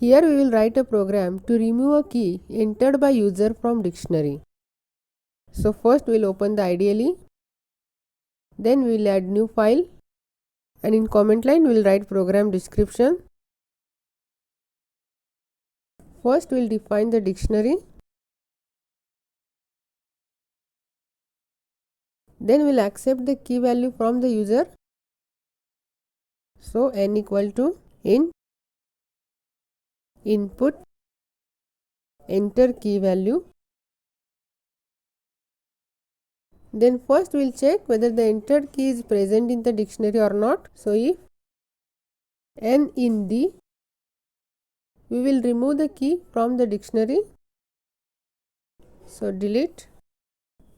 Here we will write a program to remove a key entered by user from dictionary. So first we will open the IDLE, then we will add new file, and in comment line we will write program description. First we will define the dictionary, then we will accept the key value from the user. So n equal to input enter key value. Then first we will check whether the entered key is present in the dictionary or not. So if n in D, we will remove the key from the dictionary. So delete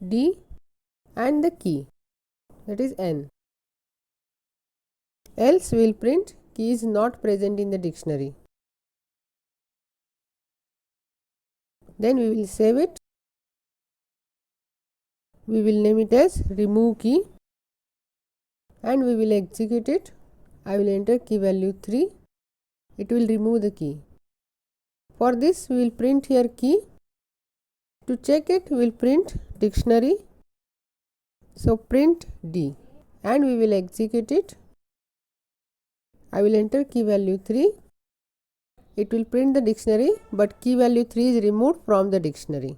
D and the key, that is n. Else we will print key is not present in the dictionary. Then we will save it. We will name it as remove key and we will execute it. I will enter key value 3. It will remove the key. For this we will print here key. To check it, we will print dictionary. So print D and we will execute it. I will enter key value 3. It will print the dictionary, but key value 3 is removed from the dictionary.